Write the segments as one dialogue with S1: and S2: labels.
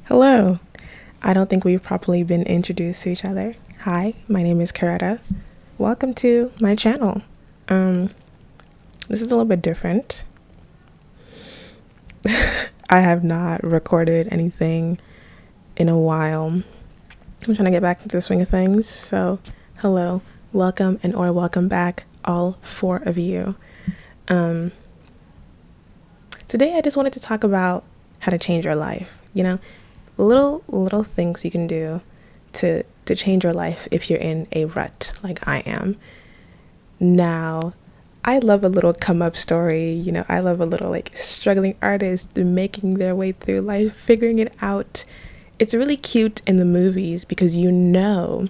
S1: Hello. I don't think we've properly been introduced to each other. Hi, my name is Coretta. Welcome to my channel. Um, this is a little bit different. I have not recorded anything in a while. I'm trying to get back into the swing of things. So, hello, welcome, and or welcome back, all four of you. Today I just wanted to talk about how to change your life. Little things you can do to change your life if you're in a rut like I am. Now, I love a little come up story. I love a little struggling artist making their way through life, figuring it out. It's really cute in the movies because you know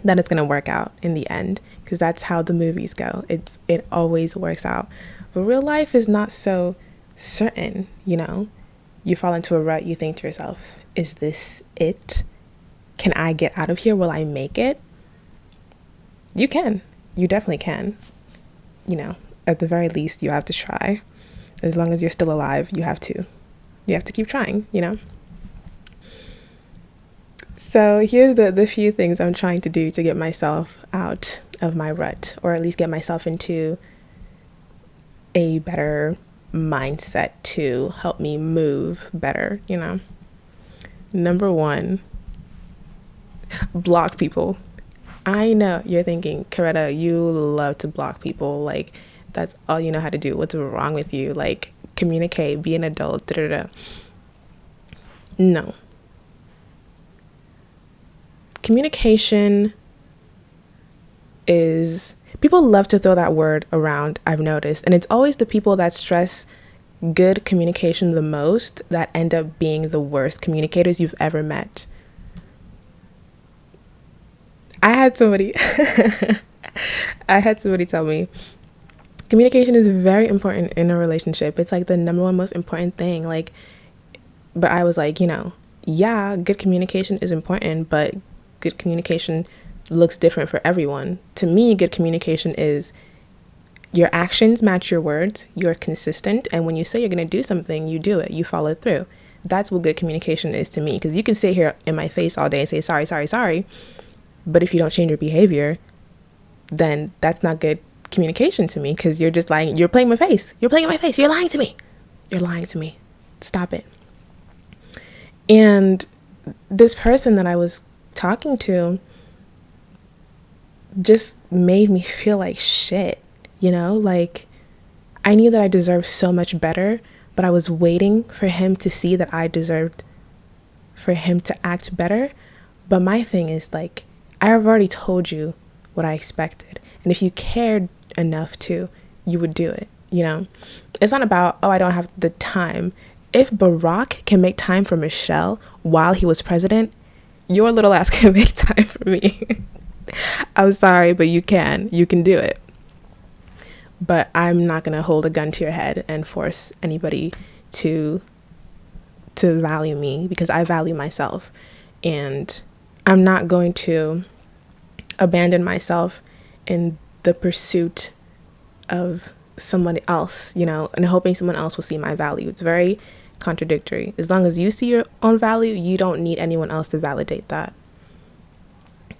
S1: that it's going to work out in the end, because that's how the movies go. It always works out. But real life is not so certain. You fall into a rut, you think to yourself, is this it? Can I get out of here? Will I make it? You can. You definitely can. At the very least, you have to try. As long as you're still alive, you have to keep trying, So here's the few things I'm trying to do to get myself out of my rut, or at least get myself into a better mindset to help me move better. Number one, block people. I know you're thinking, Coretta, you love to block people. That's all you know how to do. What's wrong with you? Communicate, be an adult. No. Communication is, people love to throw that word around, I've noticed. And it's always the people that stress good communication the most that end up being the worst communicators you've ever met. I had somebody tell me communication is very important in a relationship. It's the number one most important thing. But I was yeah, good communication is important, but good communication looks different for everyone. To me, good communication is your actions match your words, you're consistent, and when you say you're going to do something, you do it, you follow through. That's what good communication is to me, because you can sit here in my face all day and say sorry, but if you don't change your behavior, then that's not good communication to me, because you're just lying. You're playing my face. You're playing in my face. You're lying to me. Stop it. And this person that I was talking to just made me feel like shit. I knew that I deserved so much better, but I was waiting for him to see that I deserved for him to act better. But my thing is I've already told you what I expected. And if you cared enough to, you would do it. It's not about, I don't have the time. If Barack can make time for Michelle while he was president, your little ass can make time for me. I'm sorry, but you can do it. But I'm not going to hold a gun to your head and force anybody to value me, because I value myself. And I'm not going to abandon myself in the pursuit of someone else, and hoping someone else will see my value. It's very contradictory. As long as you see your own value, you don't need anyone else to validate that.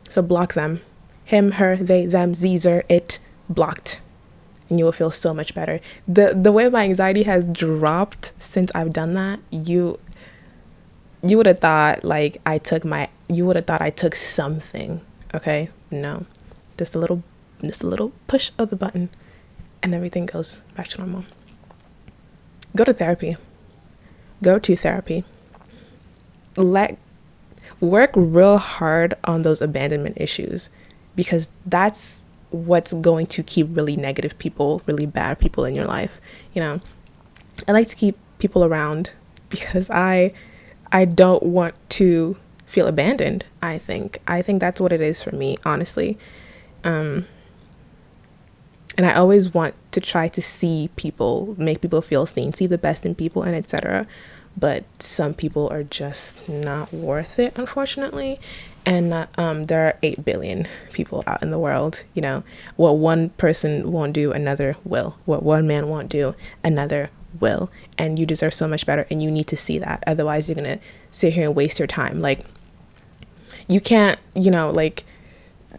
S1: So block them. Him, her, they, them, Zer, it, blocked. And you will feel so much better. The way my anxiety has dropped since I've done that, you would have thought you would have thought I took something. Okay? No. Just a little push of the button and everything goes back to normal. Go to therapy. Work real hard on those abandonment issues, because that's what's going to keep really negative people, really bad people in your life. I like to keep people around because I don't want to feel abandoned. I think that's what it is for me, honestly. And I always want to try to see people, make people feel seen, see the best in people, and etc. But some people are just not worth it, unfortunately. And there are 8 billion people out in the world. What one person won't do, another will. What one man won't do, another will, and you deserve so much better, and you need to see that. Otherwise, you're gonna sit here and waste your time. Like, you can't, like,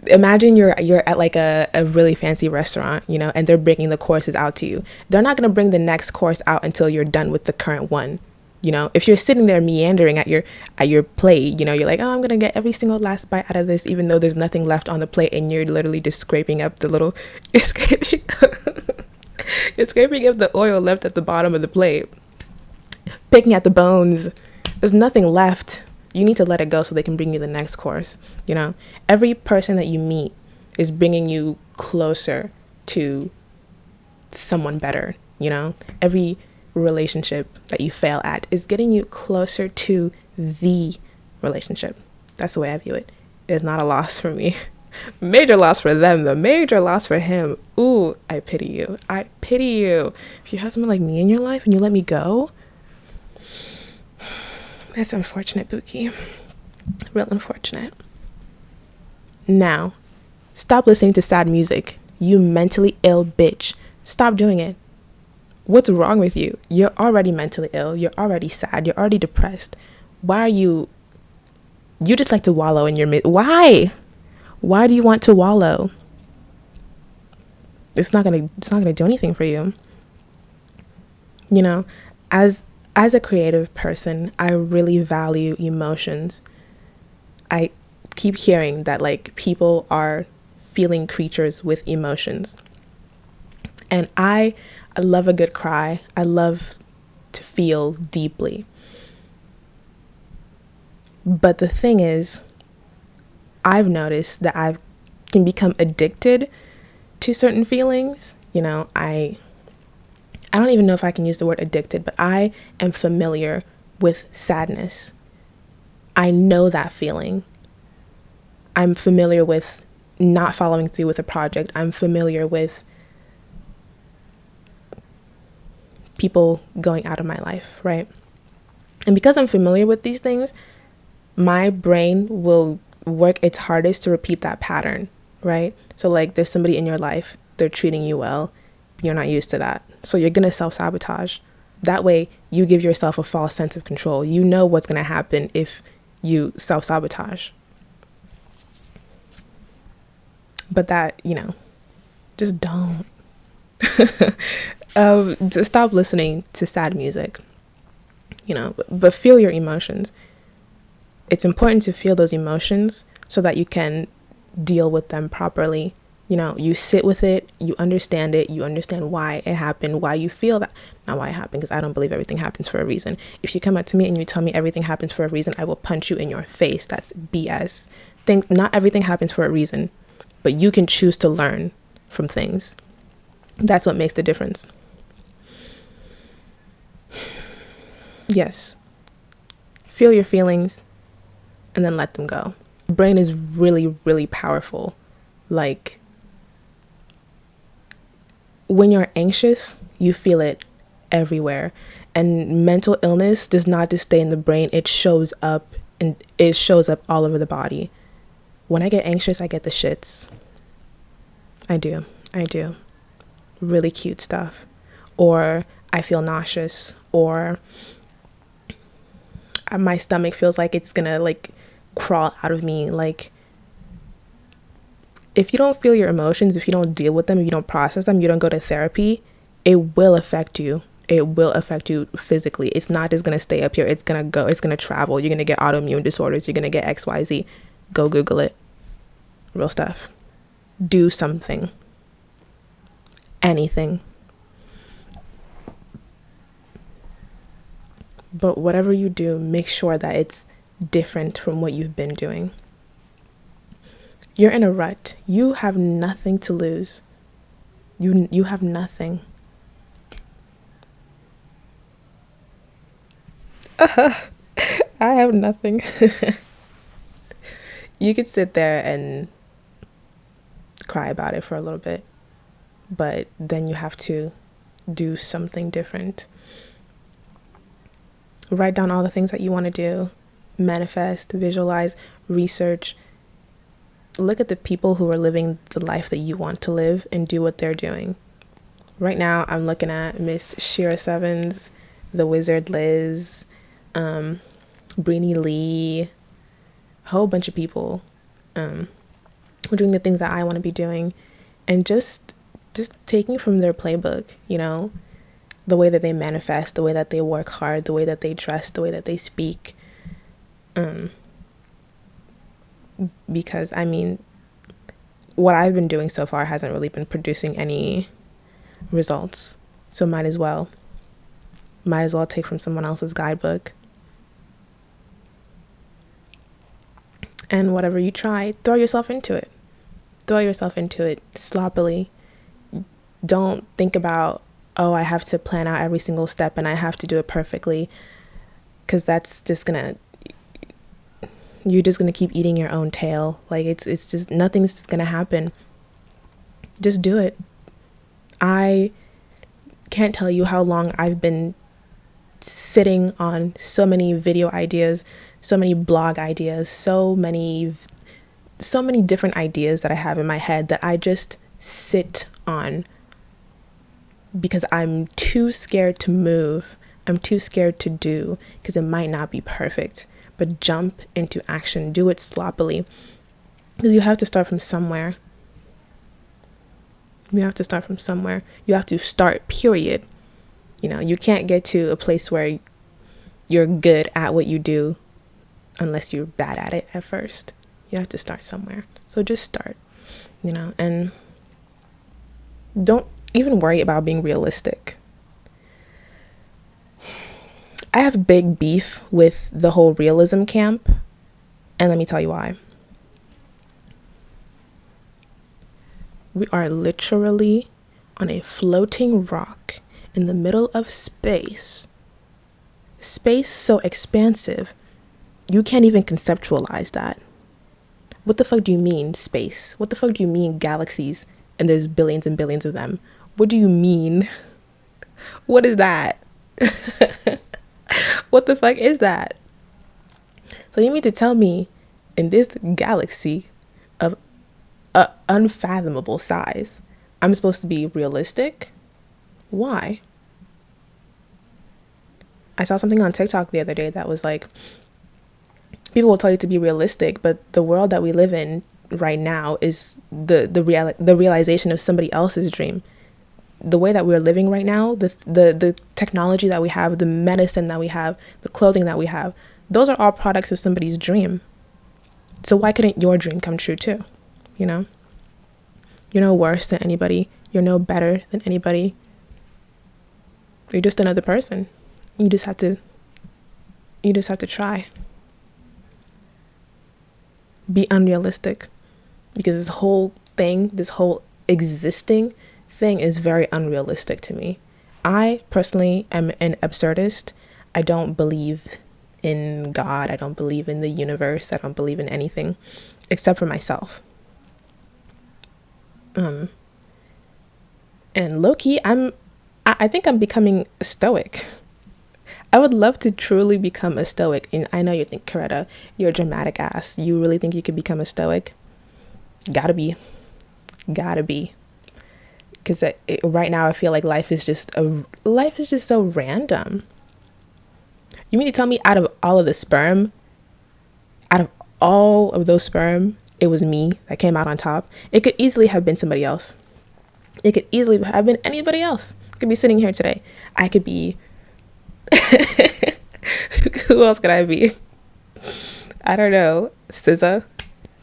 S1: imagine you're at like a really fancy restaurant, and they're bringing the courses out to you. They're not going to bring the next course out until you're done with the current one. If you're sitting there meandering at your plate, you're like, oh, I'm going to get every single last bite out of this, even though there's nothing left on the plate, and you're literally just scraping up you're scraping you're scraping up the oil left at the bottom of the plate, picking at the bones. There's nothing left. You need to let it go so they can bring you the next course. Every person that you meet is bringing you closer to someone better. Every relationship that you fail at is getting you closer to the relationship. That's the way I view it. It's not a loss for me. Major loss for them, though. Major loss for him. Ooh, I pity you. I pity you. If you have someone like me in your life and you let me go, that's unfortunate, Buki. Real unfortunate. Now, stop listening to sad music. You mentally ill bitch. Stop doing it. What's wrong with you? You're already mentally ill. You're already sad. You're already depressed. Why are you just like to wallow in your why? Why do you want to wallow? It's not gonna do anything for you. As a creative person, I really value emotions. I keep hearing that like people are feeling creatures with emotions. And I love a good cry. I love to feel deeply. But the thing is, I've noticed that I can become addicted to certain feelings. I don't even know if I can use the word addicted, but I am familiar with sadness. I know that feeling. I'm familiar with not following through with a project. I'm familiar with people going out of my life, right? And because I'm familiar with these things, my brain will work its hardest to repeat that pattern, right? So like there's somebody in your life, they're treating you well, you're not used to that. So you're going to self-sabotage. That way you give yourself a false sense of control. You know what's going to happen if you self-sabotage. But that, just don't. To stop listening to sad music, but feel your emotions. It's important to feel those emotions so that you can deal with them properly. You sit with it, you understand why it happened, why you feel that. Not why it happened, because I don't believe everything happens for a reason. If you come up to me and you tell me everything happens for a reason, I will punch you in your face. That's BS. Not everything happens for a reason, but you can choose to learn from things. That's what makes the difference. Yes. Feel your feelings and then let them go. The brain is really, really powerful. Like, when you're anxious, you feel it everywhere. And mental illness does not just stay in the brain. It shows up, and it shows up all over the body. When I get anxious, I get the shits. I do. Really cute stuff. Or I feel nauseous, or my stomach feels like it's gonna like crawl out of me. Like, if you don't feel your emotions, if you don't deal with them, if you don't process them, you don't go to therapy, it will affect you. It will affect you physically. It's not just going to stay up here. It's going to go. It's going to travel. You're going to get autoimmune disorders. You're going to get XYZ. Go Google it. Real stuff. Do something. Anything. But whatever you do, make sure that it's different from what you've been doing. You're in a rut. You have nothing to lose. You have nothing. I have nothing. You could sit there and cry about it for a little bit, but then you have to do something different. Write down all the things that you want to do. Manifest, visualize, research. Look at the people who are living the life that you want to live and do what they're doing. Right now, I'm looking at Miss Shira Sevens, The Wizard Liz, Breenie Lee, a whole bunch of people. We're doing the things that I want to be doing, and just taking from their playbook, you know, the way that they manifest, the way that they work hard, the way that they dress, the way that they speak. Because I mean, what I've been doing so far hasn't really been producing any results, so might as well take from someone else's guidebook. And whatever you try, throw yourself into it sloppily. Don't think about, oh, I have to plan out every single step and I have to do it perfectly, because that's just you're just gonna keep eating your own tail. Like it's just, nothing's just gonna happen. Just do it. I can't tell you how long I've been sitting on so many video ideas, so many blog ideas, so many different ideas that I have in my head that I just sit on because I'm too scared to move. I'm too scared to do, because it might not be perfect. But jump into action. Do it sloppily, because you have to start from somewhere. You have to start, period. You know, you can't get to a place where you're good at what you do unless you're bad at it at first. You have to start somewhere. So just start, you know, and don't even worry about being realistic. I have big beef with the whole realism camp, and let me tell you why. We are literally on a floating rock in the middle of space. Space so expansive, you can't even conceptualize that. What the fuck do you mean space? What the fuck do you mean galaxies and there's billions and billions of them? What do you mean? What is that? What the fuck is that? So you mean to tell me in this galaxy of unfathomable size, I'm supposed to be realistic? Why? I saw something on TikTok the other day that was like, people will tell you to be realistic, but the world that we live in right now is the realization of somebody else's dream. The way that we're living right now, the technology that we have, the medicine that we have, the clothing that we have, those are all products of somebody's dream. So why couldn't your dream come true too? You know? You're no worse than anybody. You're no better than anybody. You're just another person. You just have to try. Be unrealistic. Because this whole existing thing is very unrealistic to me. I personally am an absurdist. I don't believe in God. I don't believe in the universe. I don't believe in anything except for myself. And low-key, I think I'm becoming a stoic. I would love to truly become a stoic. And I know you think, Coretta, you're a dramatic ass. You really think you could become a stoic? Gotta be. Because right now I feel like life is just so random. You mean to tell me out of all of those sperm, it was me that came out on top? It could easily have been somebody else. It could easily have been anybody else. I could be sitting here today. I could be who else could I be? I don't know. SZA?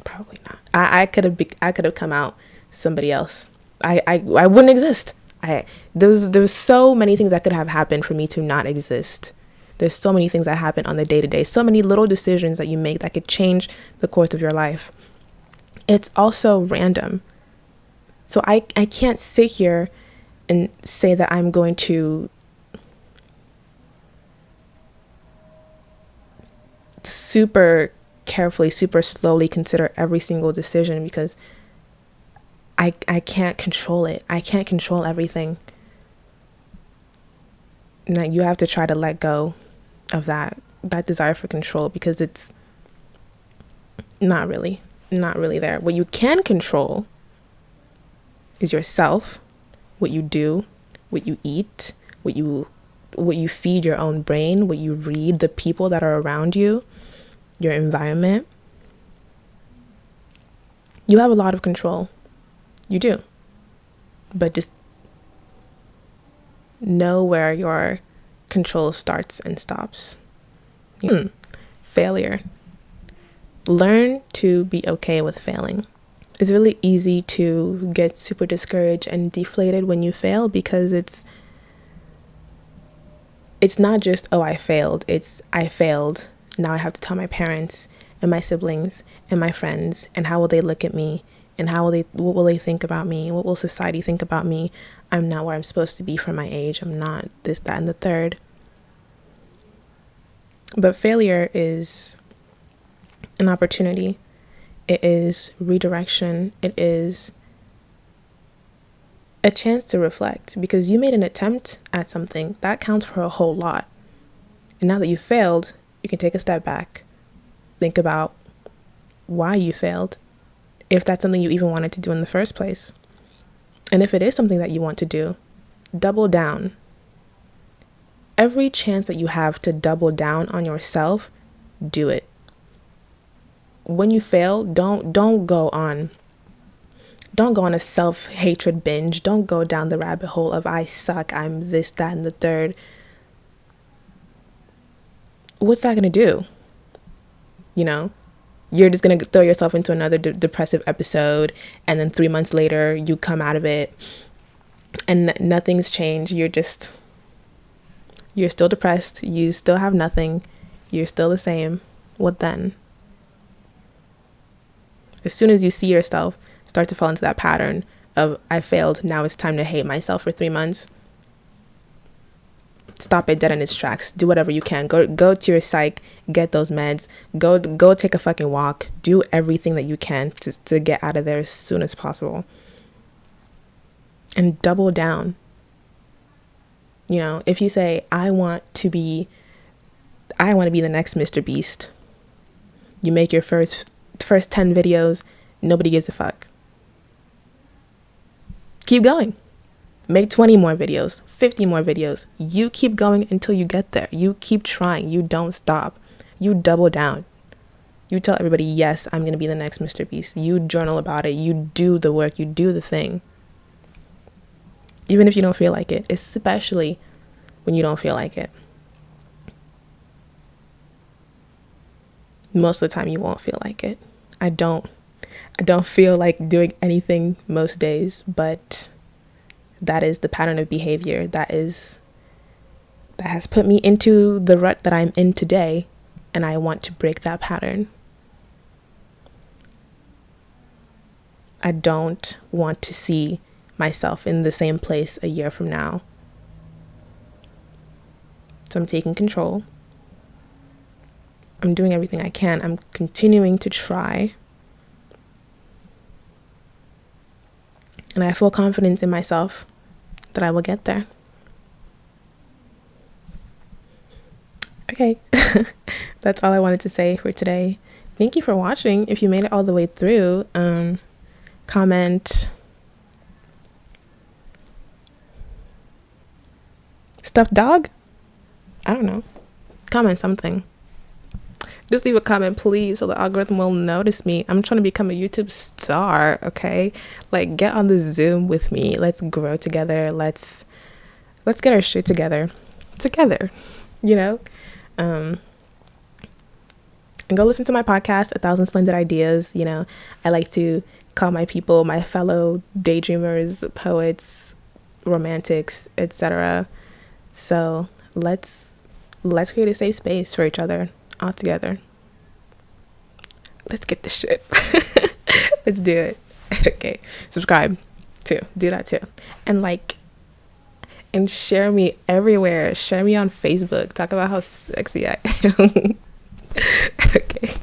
S1: Probably not. I could have come out somebody else. I wouldn't exist. There's so many things that could have happened for me to not exist. There's so many things that happen on the day-to-day, so many little decisions that you make that could change the course of your life. It's also random. So I can't sit here and say that I'm going to super carefully, super slowly consider every single decision, because I can't control it. I can't control everything. Now you have to try to let go of that desire for control, because it's not really there. What you can control is yourself, what you do, what you eat, what you feed your own brain, what you read, the people that are around you, your environment. You have a lot of control. You do. But just know where your control starts and stops. Failure. Learn to be okay with failing. It's really easy to get super discouraged and deflated when you fail, because it's not just, oh, I failed. It's, I failed. Now I have to tell my parents and my siblings and my friends, and how will they look at me, and what will they think about me? What will society think about me? I'm not where I'm supposed to be for my age. I'm not this, that, and the third. But failure is an opportunity. It is redirection. It is a chance to reflect, because you made an attempt at something that counts for a whole lot. And now that you failed, you can take a step back, think about why you failed, if that's something you even wanted to do in the first place. And if it is something that you want to do, double down. Every chance that you have to double down on yourself, do it. When you fail, don't go on a self-hatred binge. Don't go down the rabbit hole of I suck, I'm this, that, and the third. What's that gonna do? You're just gonna throw yourself into another depressive episode, and then 3 months later you come out of it and nothing's changed. You're still depressed. You still have nothing. You're still the same. What then? As soon as you see yourself start to fall into that pattern of I failed, now it's time to hate myself for 3 months, stop it dead in its tracks. Do whatever you can. Go to your psych, get those meds, go take a fucking walk, do everything that you can to get out of there as soon as possible. And double down. If you say, I want to be the next Mr. Beast, you make your first 10 videos, nobody gives a fuck. Keep going. Make 20 more videos, 50 more videos. You keep going until you get there. You keep trying. You don't stop. You double down. You tell everybody, yes, I'm going to be the next Mr. Beast. You journal about it. You do the work. You do the thing. Even if you don't feel like it, especially when you don't feel like it. Most of the time you won't feel like it. I don't feel like doing anything most days, but that is the pattern of behavior that has put me into the rut that I'm in today, and I want to break that pattern. I don't want to see myself in the same place a year from now. So I'm taking control. I'm doing everything I can. I'm continuing to try. And I have full confidence in myself that I will get there. Okay, that's all I wanted to say for today. Thank you for watching. If you made it all the way through, comment stuffed dog? I don't know. Comment something. Just leave a comment, please, so the algorithm will notice me. I'm trying to become a YouTube star, okay? Like, get on the Zoom with me. Let's grow together. Let's get our shit together, and go listen to my podcast, 1,000 Splendid Ideas. I like to call my people my fellow daydreamers, poets, romantics, etc. So let's create a safe space for each other all together. Let's get this shit. Let's do it. Okay, subscribe too. Do that too. And share me everywhere. Share me on Facebook. Talk about how sexy I am. Okay.